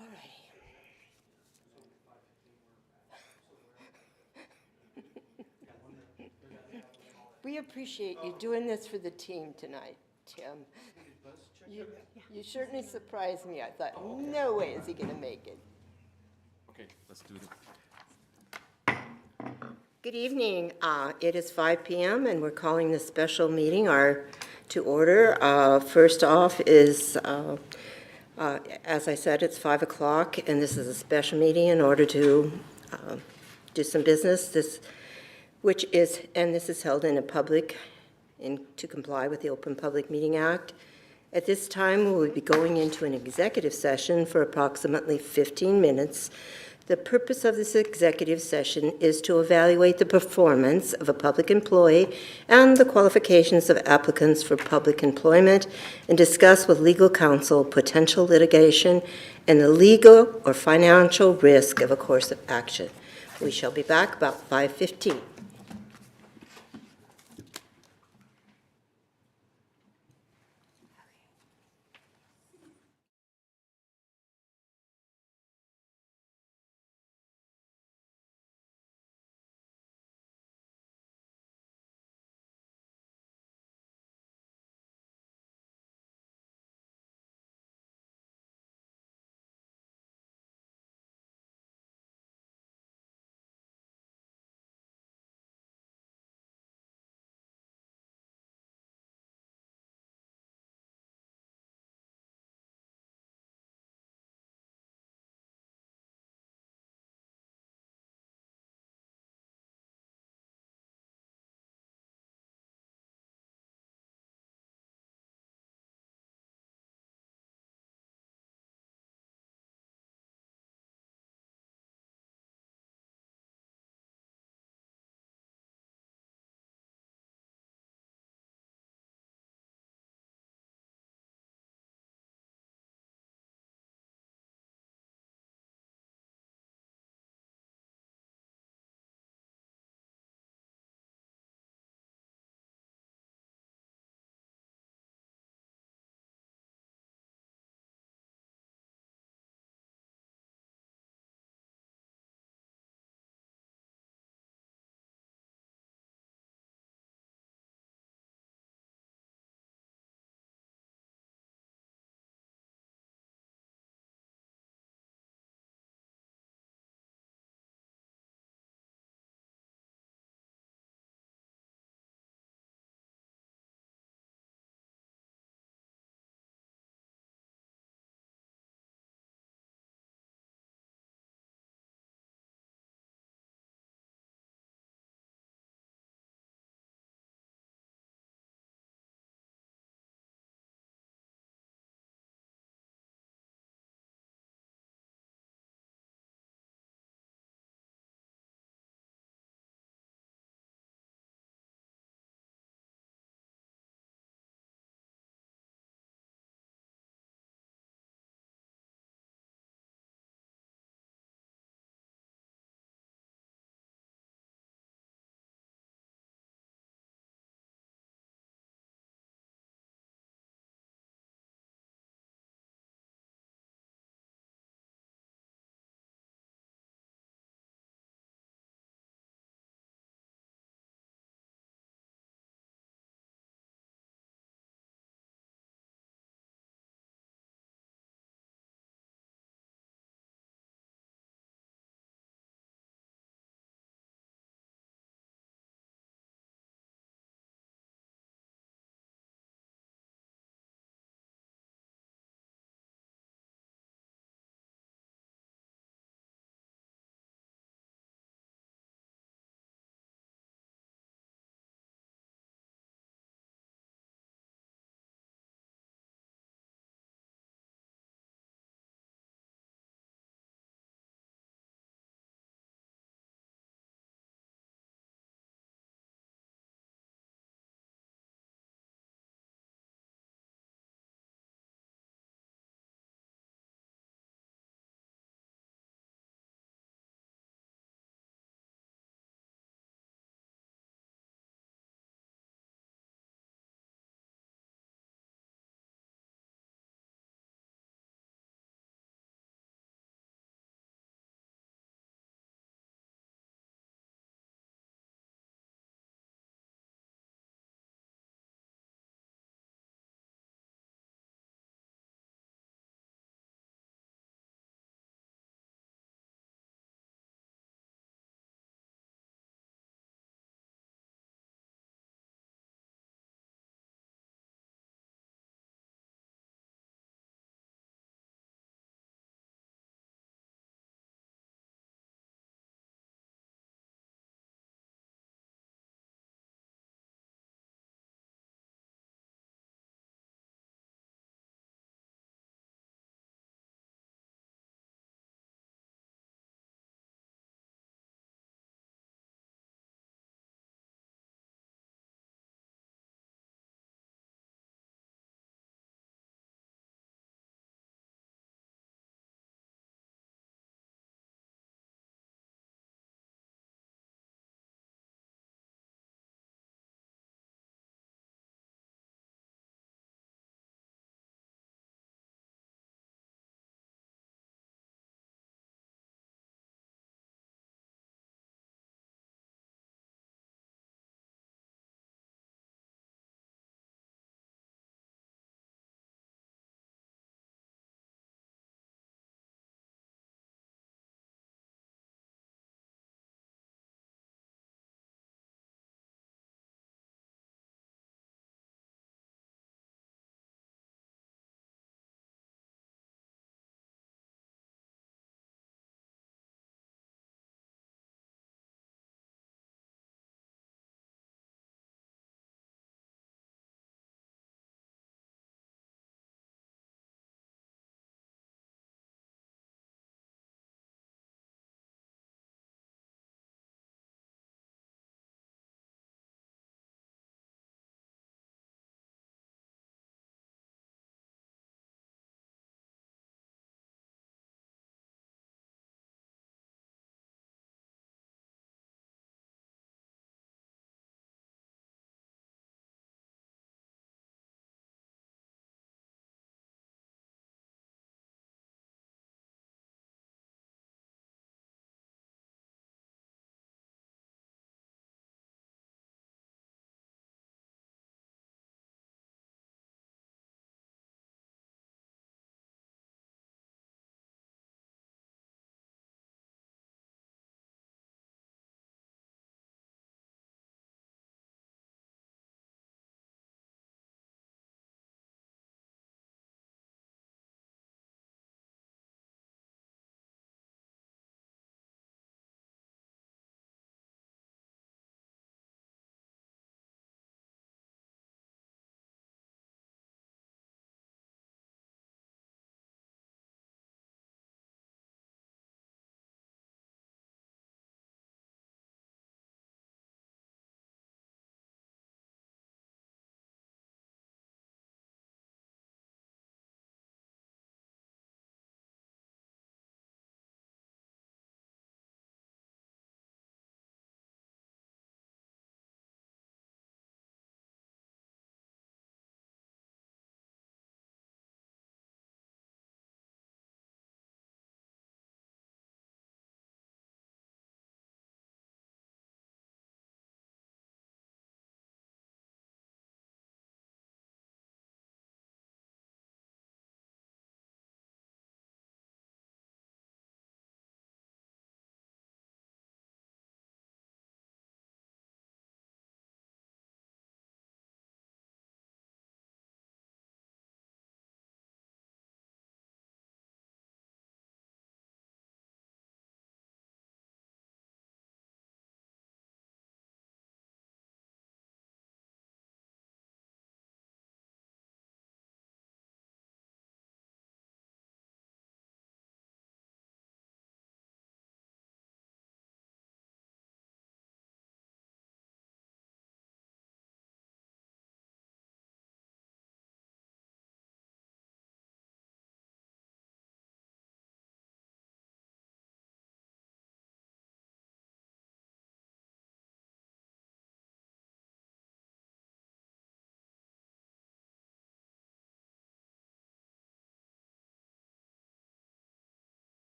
All right. We appreciate you doing this for the team tonight, Tim. You certainly surprised me. I thought, no way is he going to make it. Okay, let's do it. Good evening. It is 5 p.m. and we're calling this special meeting to order. First off is, as I said, it's 5 o'clock and this is a special meeting in order to do some business. This is held in a public to comply with the Open Public Meeting Act. At this time, we will be going into an executive session for approximately 15 minutes. The purpose of this executive session is to evaluate the performance of a public employee and the qualifications of applicants for public employment and discuss with legal counsel potential litigation and the legal or financial risk of a course of action. We shall be back about 5:15.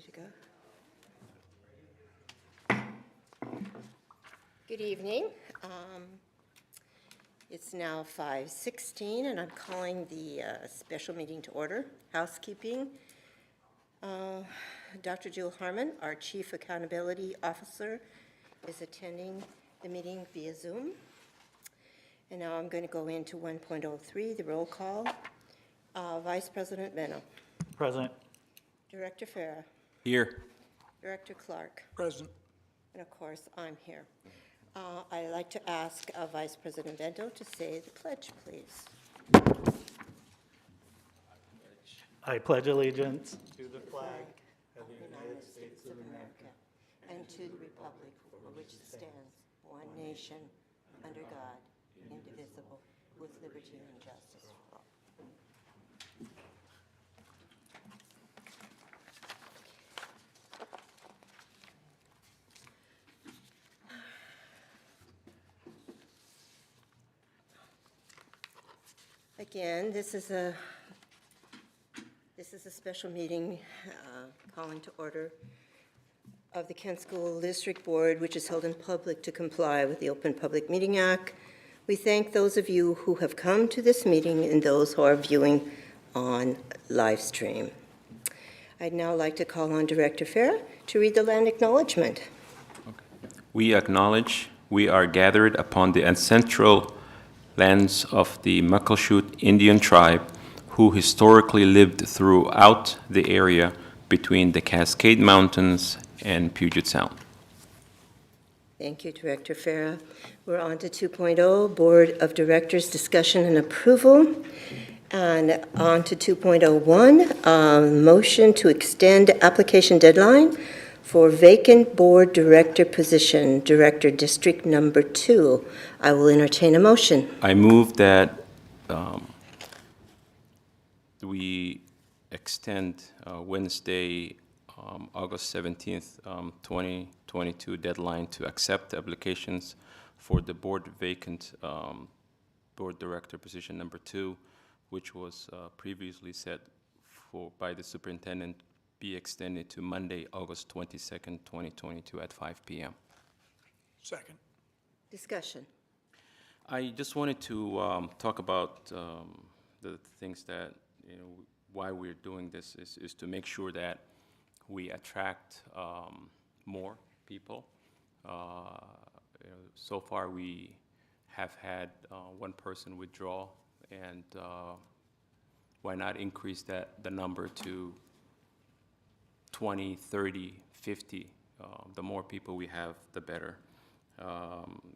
to go. Good evening. It's now 5:16, and I'm calling the special meeting to order. Housekeeping. Dr. Jewel Harmon, our Chief Accountability Officer, is attending the meeting via Zoom. And now I'm going to go into 1.03, the roll call. Vice President Meno. Present. Director Farah. Here. Director Clark. Present. And of course, I'm here. I'd like to ask Vice President Bento to say the pledge, please. I pledge allegiance to the flag of the United States of America and to the republic for which it stands, one nation, under God, indivisible, with liberty and justice for all. Again, this is a special meeting calling to order of the Kent School District Board, which is held in public to comply with the Open Public Meeting Act. We thank those of you who have come to this meeting and those who are viewing on live stream. I'd now like to call on Director Farah to read the land acknowledgement. We acknowledge we are gathered upon the ancestral lands of the Muckleshoot Indian tribe, who historically lived throughout the area between the Cascade Mountains and Puget Sound. Thank you, Director Farah. We're on to 2.0, Board of Directors discussion and approval. And on to 2.01, motion to extend application deadline for vacant board director position, Director District Number 2. I will entertain a motion. I move that we extend Wednesday, August 17th, 2022 deadline to accept applications for the board vacant board director position number 2, which was previously set by the superintendent, be extended to Monday, August 22nd, 2022 at 5 p.m. Second. Discussion. I just wanted to talk about the things that, why we're doing this is to make sure that we attract more people. So far, we have had one person withdraw, and why not increase the number to 20, 30, 50? The more people we have, the better.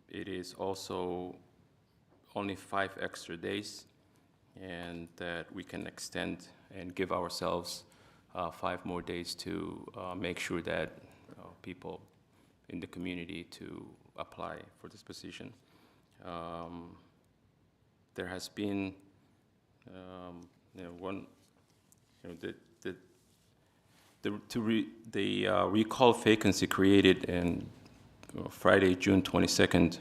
It is also only 5 extra days, and that we can extend and give ourselves 5 more days to make sure that people in the community to apply for this position. There has been the recall vacancy created in Friday, June 22nd,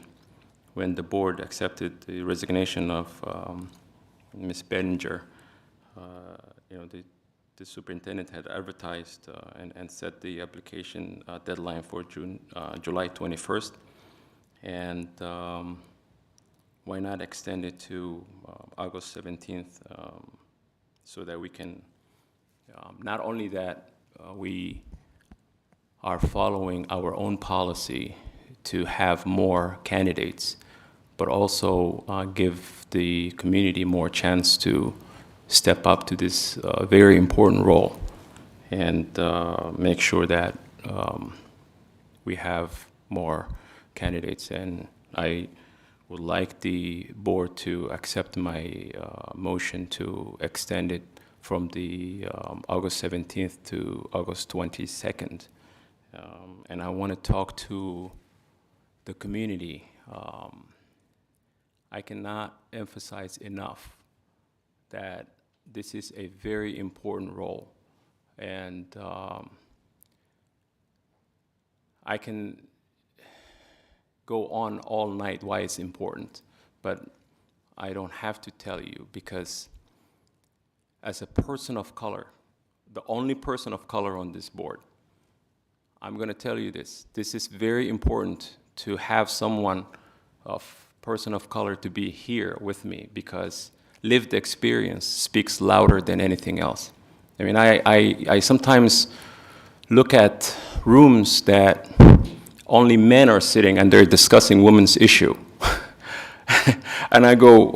when the board accepted the resignation of Ms. Benninger. The superintendent had advertised and set the application deadline for July 21st. And why not extend it to August 17th so that we can, not only that we are following our own policy to have more candidates, but also give the community more chance to step up to this very important role and make sure that we have more candidates. And I would like the board to accept my motion to extend it from the August 17th to August 22nd. And I want to talk to the community. I cannot emphasize enough that this is a very important role. And I can go on all night why it's important, but I don't have to tell you, because as a person of color, the only person of color on this board, I'm going to tell you this. This is very important to have someone person of color to be here with me, because lived experience speaks louder than anything else. I mean, I sometimes look at rooms that only men are sitting and they're discussing women's issue. And I go,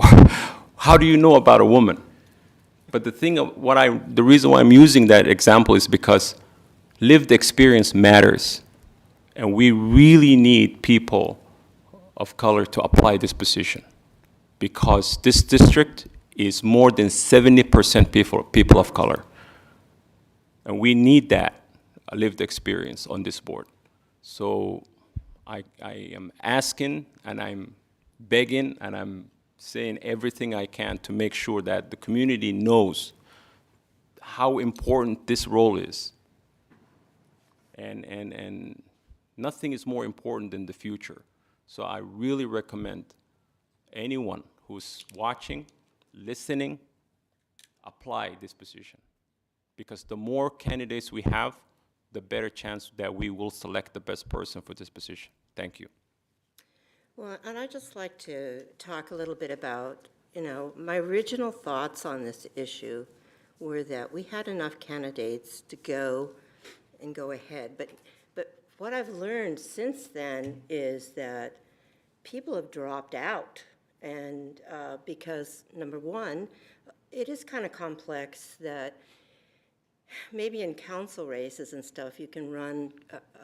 how do you know about a woman? But the reason why I'm using that example is because lived experience matters. And we really need people of color to apply this position, because this district is more than 70% people of color. And we need that lived experience on this board. So I am asking, and I'm begging, and I'm saying everything I can to make sure that the community knows how important this role is. And nothing is more important than the future. So I really recommend anyone who's watching, listening, apply this position. Because the more candidates we have, the better chance that we will select the best person for this position. Thank you. Well, and I'd just like to talk a little bit about, my original thoughts on this issue were that we had enough candidates to go ahead. But what I've learned since then is that people have dropped out. And because, number one, it is kind of complex that maybe in council races and stuff, you can run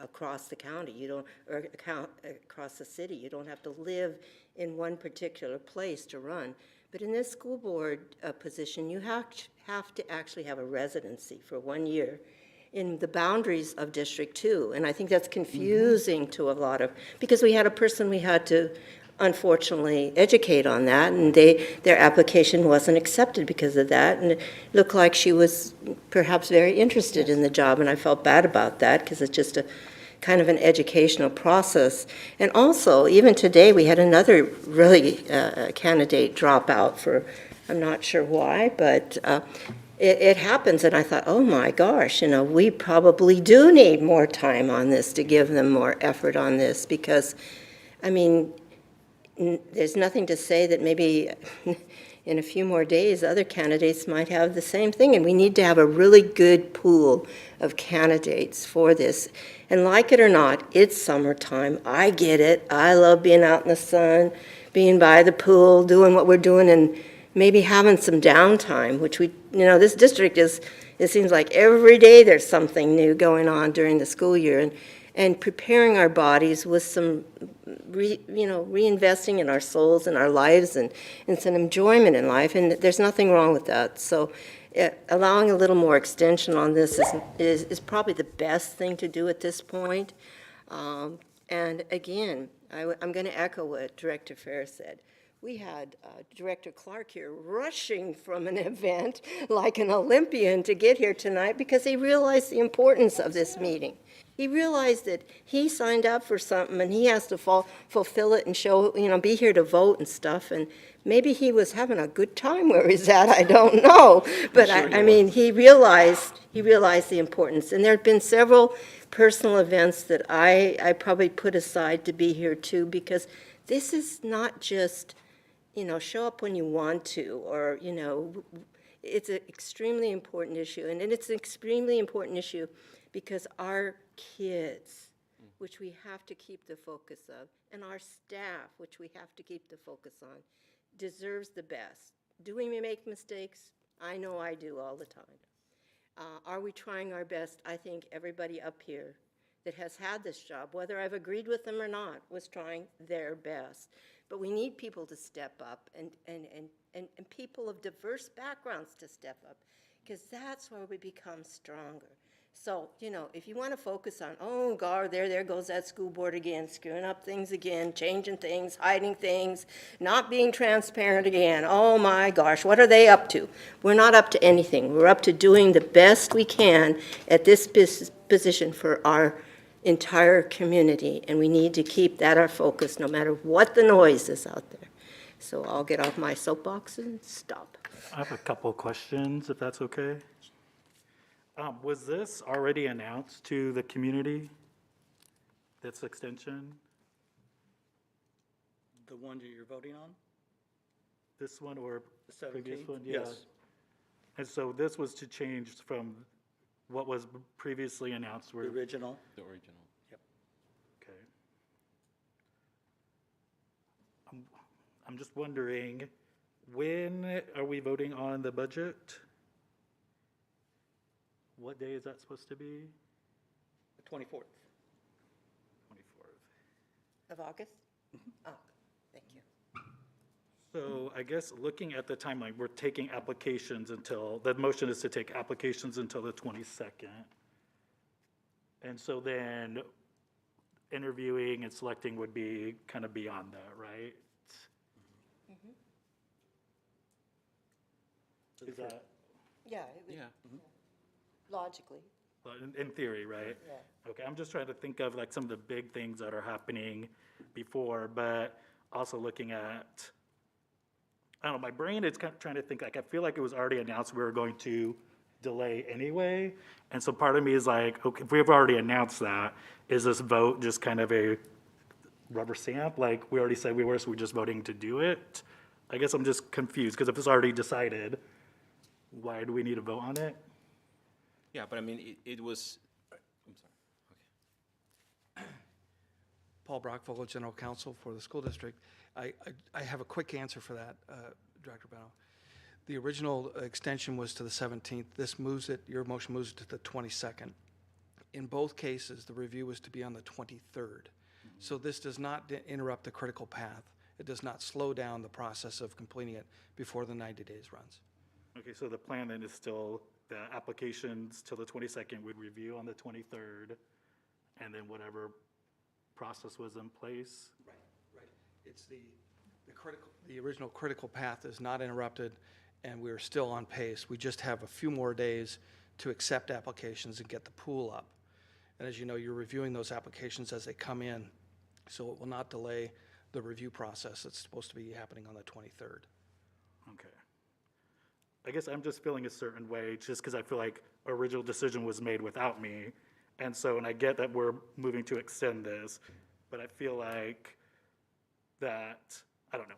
across the county, or across the city. You don't have to live in one particular place to run. But in this school board position, you have to actually have a residency for 1 year in the boundaries of District 2. And I think that's confusing to a lot of, because we had a person we had to unfortunately educate on that, and their application wasn't accepted because of that, and it looked like she was perhaps very interested in the job, and I felt bad about that because it's just a kind of an educational process. And also, even today, we had another really candidate drop out for, I'm not sure why, but it happens, and I thought, oh my gosh, we probably do need more time on this to give them more effort on this, because, I mean, there's nothing to say that maybe in a few more days, other candidates might have the same thing, and we need to have a really good pool of candidates for this. And like it or not, it's summertime. I get it. I love being out in the sun, being by the pool, doing what we're doing, and maybe having some downtime, which this district it seems like every day there's something new going on during the school year, and preparing our bodies with some, reinvesting in our souls and our lives and some enjoyment in life, and there's nothing wrong with that. So allowing a little more extension on this is probably the best thing to do at this point. And again, I'm going to echo what Director Fair said. We had Director Clark here rushing from an event like an Olympian to get here tonight because he realized the importance of this meeting. He realized that he signed up for something and he has to fulfill it and show, be here to vote and stuff. And maybe he was having a good time where he's at, I don't know. But I mean, he realized the importance. And there have been several personal events that I probably put aside to be here too, because this is not just, show up when you want to, or, it's an extremely important issue. And it's an extremely important issue because our kids, which we have to keep the focus of, and our staff, which we have to keep the focus on, deserves the best. Do we make mistakes? I know I do all the time. Are we trying our best? I think everybody up here that has had this job, whether I've agreed with them or not, was trying their best. But we need people to step up and people of diverse backgrounds to step up, because that's where we become stronger. So, if you want to focus on, oh, God, there goes that school board again, screwing up things again, changing things, hiding things, not being transparent again. Oh, my gosh, what are they up to? We're not up to anything. We're up to doing the best we can at this position for our entire community, and we need to keep that our focus no matter what the noise is out there. So I'll get off my soapbox and stop. I have a couple of questions, if that's okay. Was this already announced to the community? this extension? The one that you're voting on? This one or The previous 17th? one? Yeah. Yes. And so this was to change from what was previously announced, The where, original? The original. okay. I'm just wondering, when are we voting on the budget? What day is that supposed to be? The 24th. 24th. Of August? Oh, thank you. So I guess looking at the timeline, we're taking applications until, the motion is to take applications until the 22nd. And so then interviewing and selecting would be kind of beyond that, right? Is that, Yeah, it would, Yeah. logically, well, in theory, right? yeah. Okay, I'm just trying to think of like some of the big things that are happening before, but also looking at, I don't know, my brain is kind of trying to think, like, I feel like it was already announced we were going to delay anyway. And so part of me is like, okay, if we've already announced that, is this vote just kind of a rubber stamp? Like, we already said we were, so we're just voting to do it? I guess I'm just confused, because if it's already decided, why do we need to vote on it? Yeah, but I mean, it was, I'm sorry. Okay. Paul Brockvogel, General Counsel for the school district. I have a quick answer for that, Director Beno. The original extension was to the 17th. This moves it, your motion moves it to the 22nd. In both cases, the review was to be on the 23rd. So this does not interrupt the critical path. It does not slow down the process of completing it before the 90 days runs. Okay, so the plan then is still the applications till the 22nd would review on the 23rd, and then whatever process was in place? Right. It's the original critical path is not interrupted, and we're still on pace. We just have a few more days to accept applications and get the pool up. And as you know, you're reviewing those applications as they come in, so it will not delay the review process. It's supposed to be happening on the 23rd. Okay. I guess I'm just feeling a certain way, just because I feel like original decision was made without me. And so, and I get that we're moving to extend this, but I feel like that, I don't know,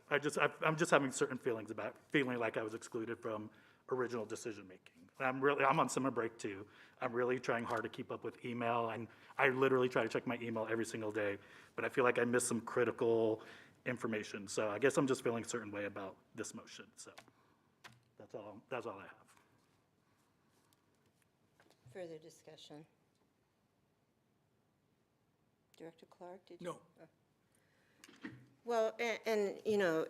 I'm just having certain feelings about feeling like I was excluded from original decision-making. I'm on summer break too. I'm really trying hard to keep up with email, and I literally try to check my email every single day, but I feel like I missed some critical information. So I guess I'm just feeling a certain way about this motion, so that's all I have. Further discussion? Director Clark, did you? No. Well, and, you know,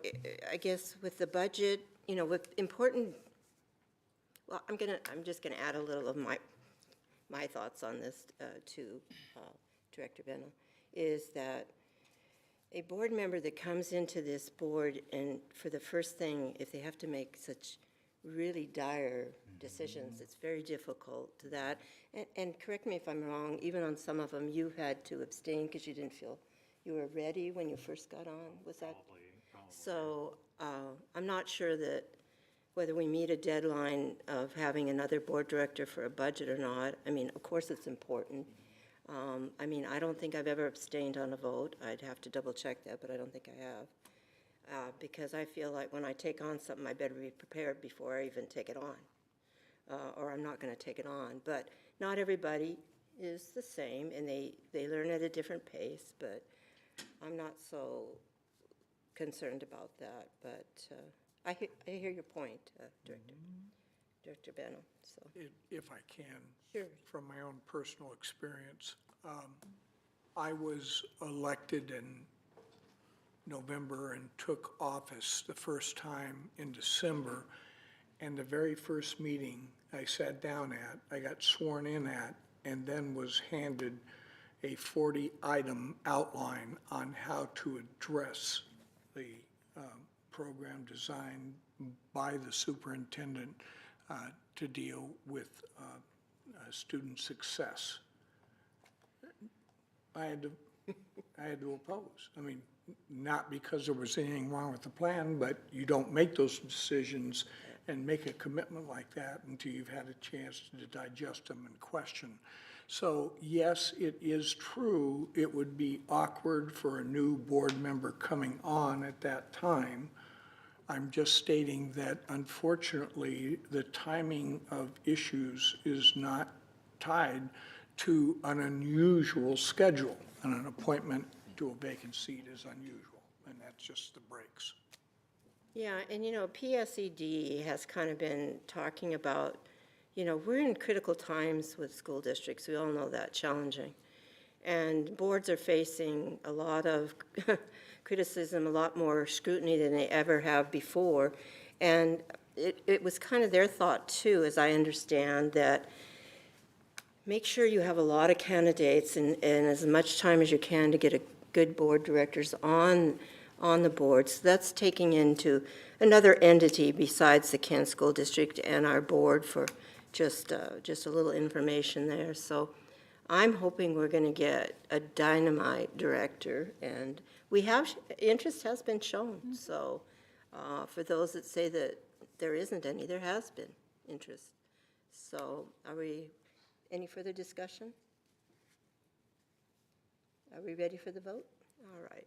I guess with the budget, you know, with important, well, I'm just gonna add a little of my thoughts on this to Director Beno, is that a board member that comes into this board and for the first thing, if they have to make such really dire decisions, it's very difficult to that. And correct me if I'm wrong, even on some of them, you had to abstain because you didn't feel you were ready when you first got on, was that? Probably. So I'm not sure that whether we meet a deadline of having another board director for a budget or not. I mean, of course it's important. I mean, I don't think I've ever abstained on a vote. I'd have to double check that, but I don't think I have. Because I feel like when I take on something, I better be prepared before I even take it on. Or I'm not going to take it on. But not everybody is the same, and they learn at a different pace, but I'm not so concerned about that. But I hear your point, Director Beno, so. If I can. Sure. From my own personal experience, I was elected in November and took office the first time in December. And the very first meeting I sat down at, I got sworn in at, and then was handed a 40-item outline on how to address the program designed by the superintendent to deal with student success. I had to oppose. I mean, not because there was anything wrong with the plan, but you don't make those decisions and make a commitment like that until you've had a chance to digest them and question. So yes, it is true, it would be awkward for a new board member coming on at that time. I'm just stating that unfortunately, the timing of issues is not tied to an unusual schedule, and an appointment to a vacant seat is unusual, and that's just the breaks. Yeah, and PSED has kind of been talking about, we're in critical times with school districts. We all know that, challenging. And boards are facing a lot of criticism, a lot more scrutiny than they ever have before. And it was kind of their thought, too, as I understand, that make sure you have a lot of candidates and as much time as you can to get a good board directors on the board. So that's taking into another entity besides the Kent School District and our board for just a little information there. So I'm hoping we're going to get a dynamite director, and interest has been shown. So for those that say that there isn't any, there has been interest. So any further discussion? Are we ready for the vote? All right.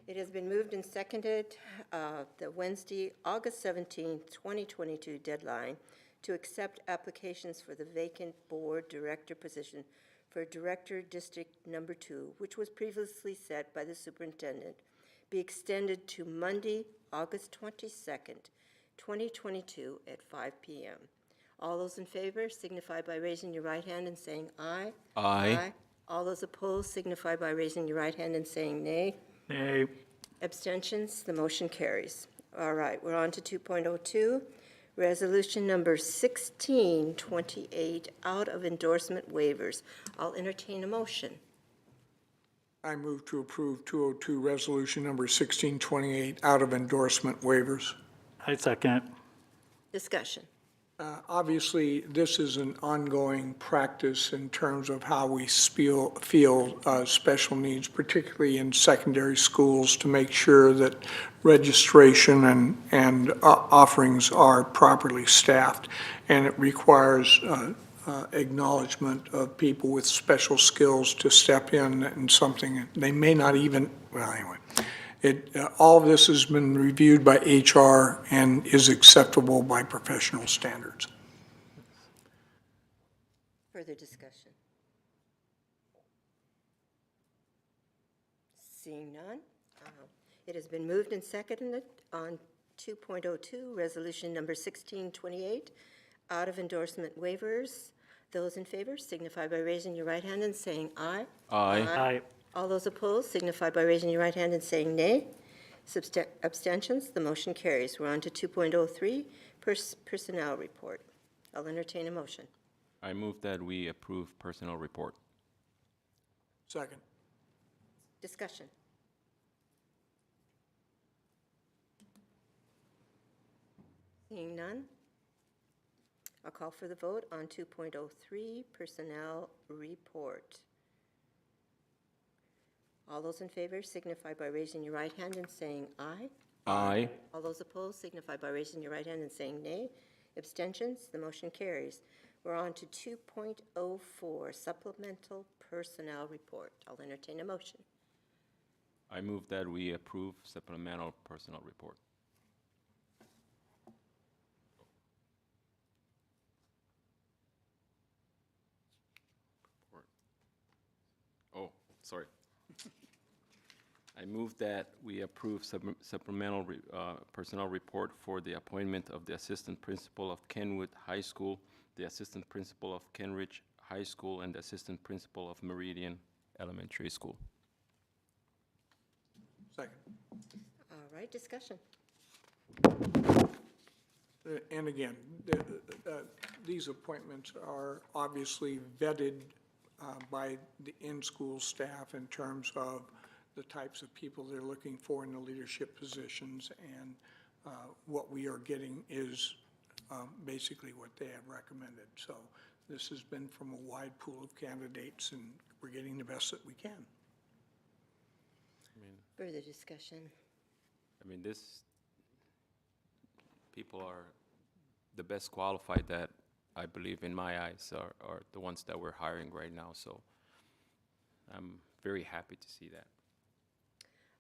It has been moved and seconded, the Wednesday, August 17th, 2022 deadline to accept applications for the vacant board director position for Director District Number 2, which was previously set by the superintendent, be extended to Monday, August 22nd, 2022 at 5 p.m. All those in favor signify by raising your right hand and saying aye. Aye. All those opposed signify by raising your right hand and saying nay. Nay. Abstentions, the motion carries. All right, we're on to 2.02, resolution number 1628, out of endorsement waivers. I'll entertain a motion. I move to approve 202 resolution number 1628 out of endorsement waivers. I second. Discussion. Obviously, this is an ongoing practice in terms of how we feel special needs, particularly in secondary schools, to make sure that registration and offerings are properly staffed. And it requires acknowledgement of people with special skills to step in something they may not even, well, anyway. All of this has been reviewed by HR and is acceptable by professional standards. Further discussion. Seeing none, it has been moved and seconded on 2.02, resolution number 1628, out of endorsement waivers. Those in favor signify by raising your right hand and saying aye. Aye. Aye. All those opposed signify by raising your right hand and saying nay. Abstentions, the motion carries. We're on to 2.03, personnel report. I'll entertain a motion. I move that we approve personnel report. Second. Discussion. Seeing none, I'll call for the vote on 2.03, personnel report. All those in favor signify by raising your right hand and saying aye. Aye. All those opposed signify by raising your right hand and saying nay. Abstentions, the motion carries. We're on to 2.04, supplemental personnel report. I'll entertain a motion. I move that we approve supplemental personnel report. Oh, sorry. I move that we approve supplemental personnel report for the appointment of the assistant principal of Kenwood High School, the assistant principal of Kenridge High School, and the assistant principal of Meridian Elementary School. Second. All right, discussion. And again, these appointments are obviously vetted by the in-school staff in terms of the types of people they're looking for in the leadership positions, and what we are getting is basically what they have recommended. So this has been from a wide pool of candidates, and we're getting the best that we can. Further discussion. I mean, people are the best qualified that I believe, in my eyes, are the ones that we're hiring right now. So I'm very happy to see that.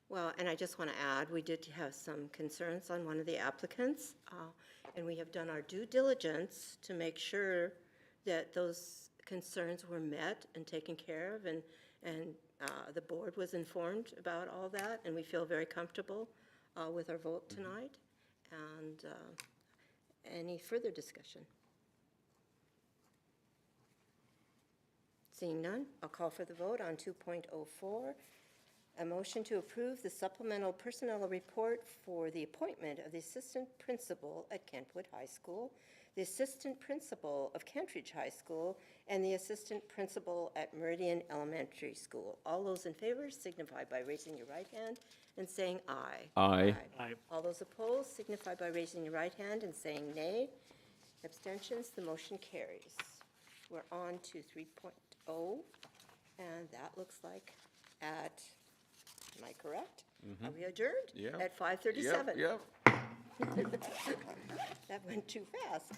Well, and I just want to add, we did have some concerns on one of the applicants, and we have done our due diligence to make sure that those concerns were met and taken care of, and the board was informed about all that, and we feel very comfortable with our vote tonight. And any further discussion? Seeing none, I'll call for the vote on 2.04. A motion to approve the supplemental personnel report for the appointment of the assistant principal at Kenwood High School, the assistant principal of Kentridge High School, and the assistant principal at Meridian Elementary School. All those in favor signify by raising your right hand and saying aye. Aye. Aye. All those opposed signify by raising your right hand and saying nay. Abstentions, the motion carries. We're on to 3.0, and that looks like at, am I correct? Are we adjourned? Yeah. At 5:37. Yep. That went too fast.